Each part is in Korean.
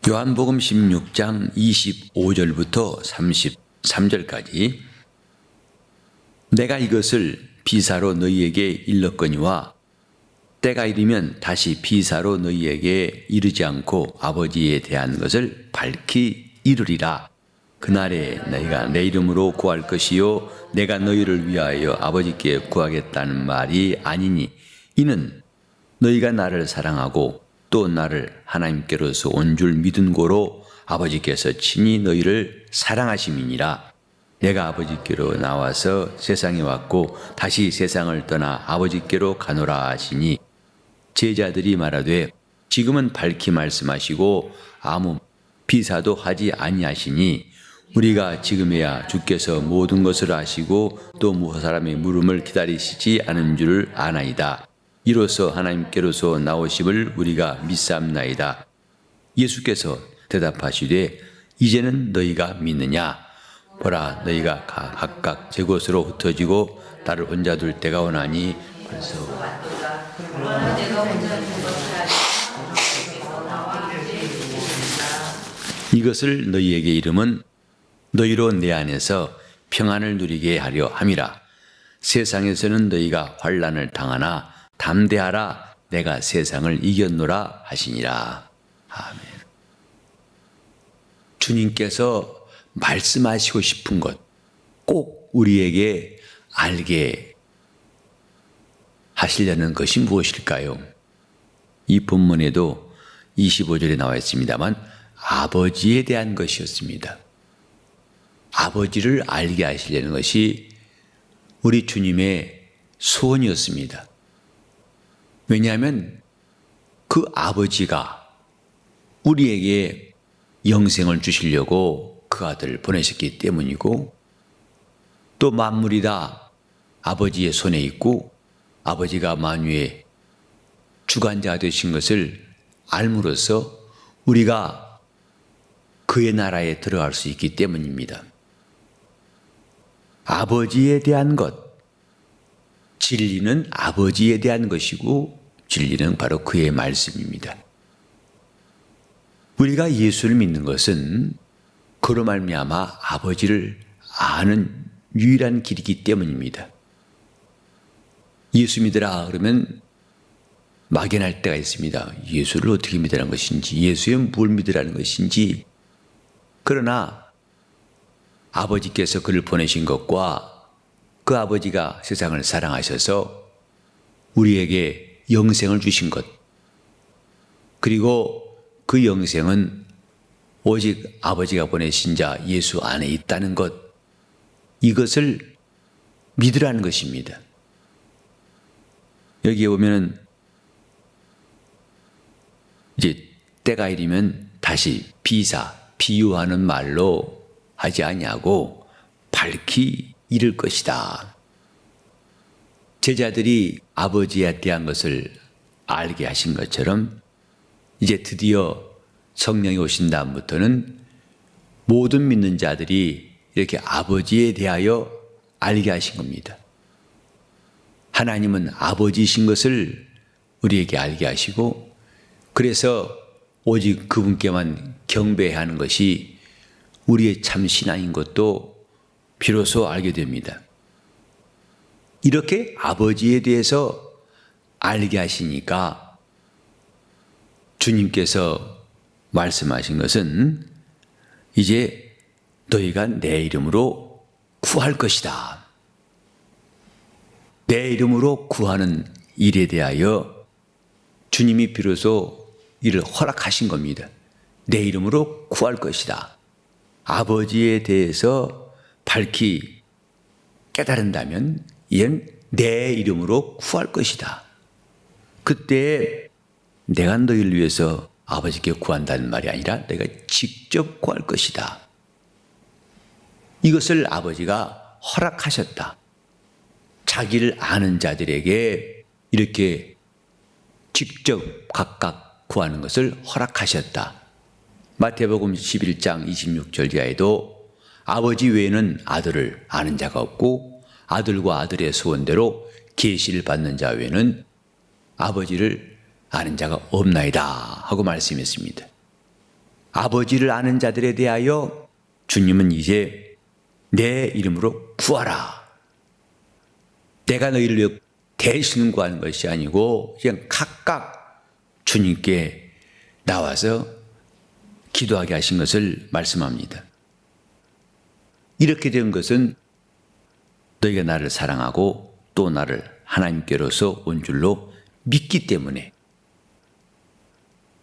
요한복음 16장 25절부터 33절까지 내가 이것을 비사로 너희에게 일렀거니와 때가 이르면 다시 비사로 너희에게 이르지 않고 아버지에 대한 것을 밝히 이르리라. 그날에 너희가 내 이름으로 구할 것이요 내가 너희를 위하여 아버지께 구하겠다는 말이 아니니 이는 너희가 나를 사랑하고 또 나를 하나님께로서 온 줄 믿은 고로 아버지께서 친히 너희를 사랑하심이니라. 내가 아버지께로 나와서 세상에 왔고 다시 세상을 떠나 아버지께로 가노라 하시니 제자들이 말하되 지금은 밝히 말씀하시고 아무 비사도 하지 아니하시니 우리가 지금에야 주께서 모든 것을 아시고 또 무엇 사람의 물음을 기다리시지 않은 줄을 아나이다. 이로써 하나님께로서 나오심을 우리가 믿사옵나이다. 예수께서 대답하시되 이제는 너희가 믿느냐? 보라 너희가 각각 제 곳으로 흩어지고 나를 혼자 둘 때가 오나니 벌써 이것을 너희에게 이름은 너희로 내 안에서 평안을 누리게 하려 함이라. 세상에서는 너희가 환난을 당하나 담대하라 내가 세상을 이겼노라 하시니라. 아멘. 주님께서 말씀하시고 싶은 것 꼭 우리에게 알게 하시려는 것이 무엇일까요? 이 본문에도 25절에 나와 있습니다만 아버지에 대한 것이었습니다. 아버지를 알게 하시려는 것이 우리 주님의 소원이었습니다. 왜냐하면 그 아버지가 우리에게 영생을 주시려고 그 아들을 보내셨기 때문이고 또 만물이 다 아버지의 손에 있고 아버지가 만유의 주관자가 되신 것을 알므로써 우리가 그의 나라에 들어갈 수 있기 때문입니다. 아버지에 대한 것, 진리는 아버지에 대한 것이고 진리는 바로 그의 말씀입니다. 우리가 예수를 믿는 것은 그로 말미암아 아버지를 아는 유일한 길이기 때문입니다. 예수 믿으라 그러면 막연할 때가 있습니다. 예수를 어떻게 믿으라는 것인지, 예수의 뭘 믿으라는 것인지. 그러나 아버지께서 그를 보내신 것과 그 아버지가 세상을 사랑하셔서 우리에게 영생을 주신 것, 그리고 그 영생은 오직 아버지가 보내신 자 예수 안에 있다는 것, 이것을 믿으라는 것입니다. 여기에 보면은 이제 때가 이르면 다시 비유하는 말로 하지 아니하고 밝히 이를 것이다. 제자들이 아버지에 대한 것을 알게 하신 것처럼 이제 드디어 성령이 오신 다음부터는 모든 믿는 자들이 이렇게 아버지에 대하여 알게 하신 겁니다. 하나님은 아버지이신 것을 우리에게 알게 하시고 그래서 오직 그분께만 경배해야 하는 것이 우리의 참 신앙인 것도 비로소 알게 됩니다. 이렇게 아버지에 대해서 알게 하시니까 주님께서 말씀하신 것은 이제 너희가 내 이름으로 구할 것이다. 내 이름으로 구하는 일에 대하여 주님이 비로소 이를 허락하신 겁니다. 내 이름으로 구할 것이다. 아버지에 대해서 밝히 깨달은다면 이는 내 이름으로 구할 것이다. 그때 내가 너희를 위해서 아버지께 구한다는 말이 아니라 내가 직접 구할 것이다. 이것을 아버지가 허락하셨다. 자기를 아는 자들에게 이렇게 직접 각각 구하는 것을 허락하셨다. 마태복음 11장 26절 이하에도 아버지 외에는 아들을 아는 자가 없고 아들과 아들의 소원대로 계시를 받는 자 외에는 아버지를 아는 자가 없나이다 하고 말씀했습니다. 아버지를 아는 자들에 대하여 주님은 이제 내 이름으로 구하라. 내가 너희를 위해 대신 구하는 것이 아니고 그냥 각각 주님께 나와서 기도하게 하신 것을 말씀합니다. 이렇게 된 것은 너희가 나를 사랑하고 또 나를 하나님께로서 온 줄로 믿기 때문에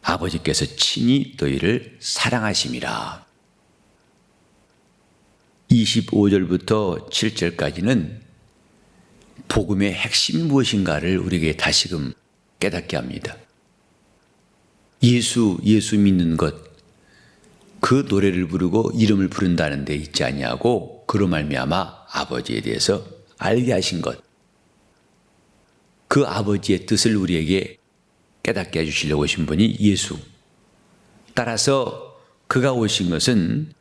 아버지께서 친히 너희를 사랑하심이라. 25절부터 7절까지는 복음의 핵심이 무엇인가를 우리에게 다시금 깨닫게 합니다. 예수 믿는 것, 그 노래를 부르고 이름을 부른다는 데 있지 아니하고 그로 말미암아 아버지에 대해서 알게 하신 것, 그 아버지의 뜻을 우리에게 깨닫게 해주시려고 오신 분이 예수. 따라서 그가 오신 것은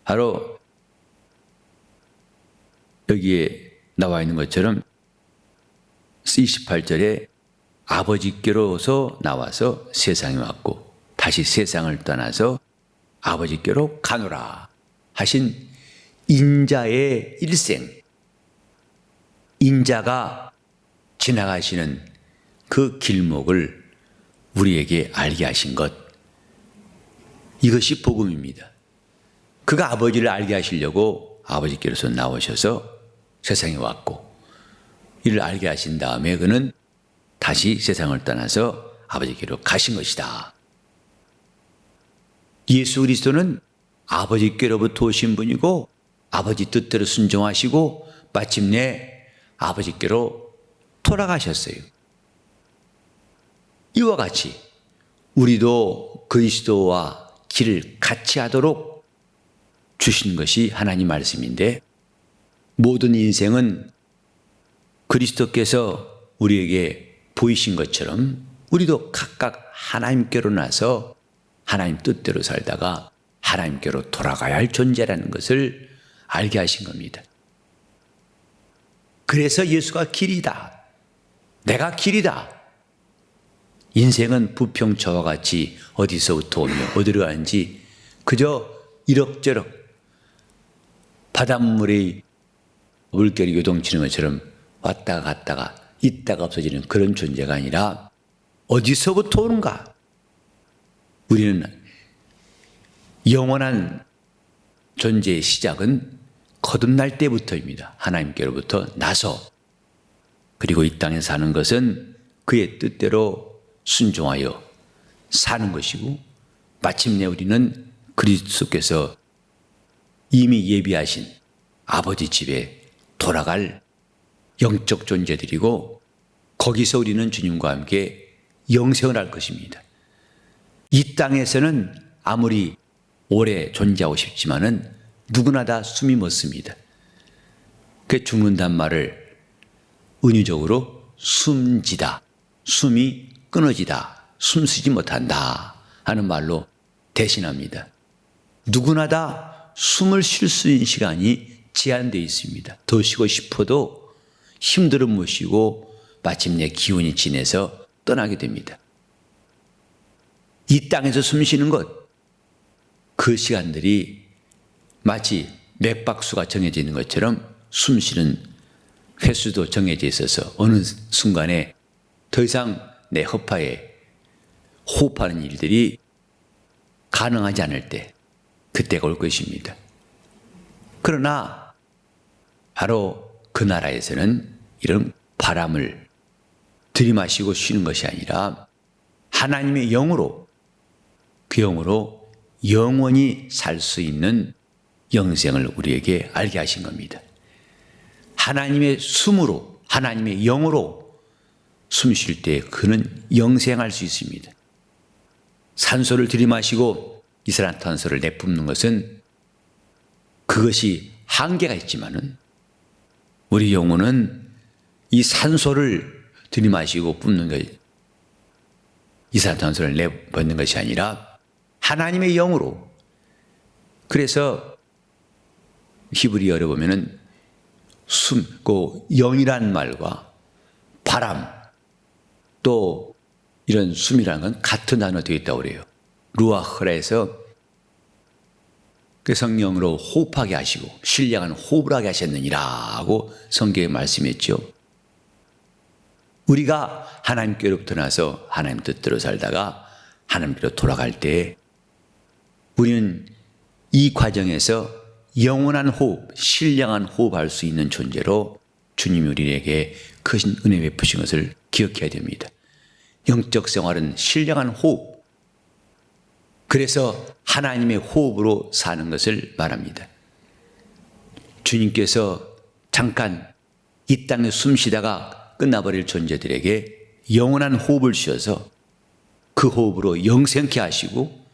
바로 여기에 나와 있는 것처럼 28절에 아버지께로서 나와서 세상에 왔고 다시 세상을 떠나서 아버지께로 가노라 하신 인자의 일생, 인자가 지나가시는 그 길목을 우리에게 알게 하신 것, 이것이 복음입니다. 그가 아버지를 알게 하시려고 아버지께로서 나오셔서 세상에 왔고 이를 알게 하신 다음에 그는 다시 세상을 떠나서 아버지께로 가신 것이다. 예수 그리스도는 아버지께로부터 오신 분이고 아버지 뜻대로 순종하시고 마침내 아버지께로 돌아가셨어요. 이와 같이 우리도 그리스도와 길을 같이 하도록 주신 것이 하나님 말씀인데, 모든 인생은 그리스도께서 우리에게 보이신 것처럼 우리도 각각 하나님께로 나서 하나님 뜻대로 살다가 하나님께로 돌아가야 할 존재라는 것을 알게 하신 겁니다. 그래서 예수가 길이다. 내가 길이다. 인생은 부평초와 같이 어디서부터 오며 어디로 가는지 그저 이럭저럭 바닷물이 물결이 요동치는 것처럼 왔다가 갔다가 있다가 없어지는 그런 존재가 아니라 어디서부터 오는가? 우리는 영원한 존재의 시작은 거듭날 때부터입니다. 하나님께로부터 나서. 그리고 이 땅에 사는 것은 그의 뜻대로 순종하여 사는 것이고 마침내 우리는 그리스도께서 이미 예비하신 아버지 집에 돌아갈 영적 존재들이고 거기서 우리는 주님과 함께 영생을 할 것입니다. 이 땅에서는 아무리 오래 존재하고 싶지만은 누구나 다 숨이 멎습니다. 그 죽는단 말을 은유적으로 숨지다, 숨이 끊어지다, 숨쉬지 못한다 하는 말로 대신합니다. 누구나 다 숨을 쉴 수 있는 시간이 제한되어 있습니다. 더 쉬고 싶어도 힘들어 못 쉬고 마침내 기운이 진해서 떠나게 됩니다. 이 땅에서 숨 쉬는 것, 그 시간들이 마치 맥박수가 정해져 있는 것처럼 숨 쉬는 횟수도 정해져 있어서 어느 순간에 더 이상 내 허파에 호흡하는 일들이 가능하지 않을 때 그때가 올 것입니다. 그러나 바로 그 나라에서는 이런 바람을 들이마시고 쉬는 것이 아니라 하나님의 영으로, 그 영으로 영원히 살 수 있는 영생을 우리에게 알게 하신 겁니다. 하나님의 숨으로, 하나님의 영으로 숨 쉴 때 그는 영생할 수 있습니다. 산소를 들이마시고 이산화탄소를 내뿜는 것은 그것이 한계가 있지만은 우리 영혼은 이 산소를 들이마시고 뿜는 것, 이산화탄소를 내뱉는 것이 아니라 하나님의 영으로. 그래서 히브리어를 보면은 영이란 말과 바람, 또 이런 숨이라는 건 같은 단어 되어 있다고 그래요. 루아흐라 해서 그 성령으로 호흡하게 하시고 신령한 호흡을 하게 하셨느니라고 성경에 말씀했죠. 우리가 하나님께로부터 나서 하나님 뜻대로 살다가 하나님께로 돌아갈 때 우리는 이 과정에서 영원한 호흡, 신령한 호흡할 수 있는 존재로 주님이 우리에게 큰 은혜 베푸신 것을 기억해야 됩니다. 영적 생활은 신령한 호흡, 그래서 하나님의 호흡으로 사는 것을 말합니다. 주님께서 잠깐 이 땅에 숨 쉬다가 끝나버릴 존재들에게 영원한 호흡을 주셔서 그 호흡으로 영생케 하시고,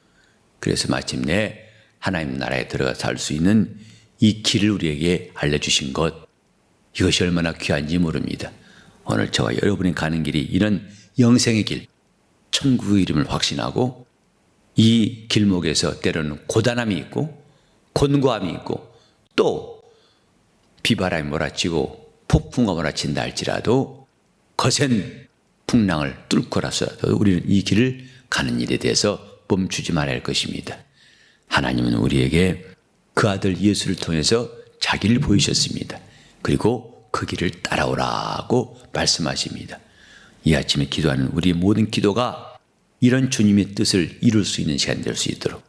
그래서 마침내 하나님 나라에 들어가 살 수 있는 이 길을 우리에게 알려주신 것, 이것이 얼마나 귀한지 모릅니다. 오늘 저와 여러분이 가는 길이 이런 영생의 길, 천국의 이름을 확신하고 이 길목에서 때로는 고단함이 있고 곤고함이 있고 또 비바람이 몰아치고 폭풍과 몰아친다 할지라도 거센 풍랑을 뚫고라서라도 우리는 이 길을 가는 일에 대해서 멈추지 말아야 할 것입니다. 하나님은 우리에게 그 아들 예수를 통해서 자기를 보이셨습니다. 그리고 그 길을 따라오라고 말씀하십니다. 이 아침에 기도하는 우리 모든 기도가 이런 주님의 뜻을 이룰 수 있는 시간 될 수 있도록,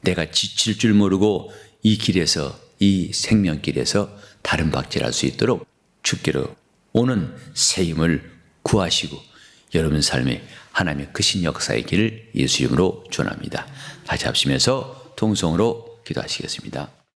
내가 지칠 줄 모르고 이 길에서, 이 생명길에서 다른 박질할 수 있도록 주께로 오는 새 힘을 구하시고 여러분 삶에 하나님의 크신 역사의 길을 예수 이름으로 축원합니다. 다시 합심해서 통성으로 기도하시겠습니다.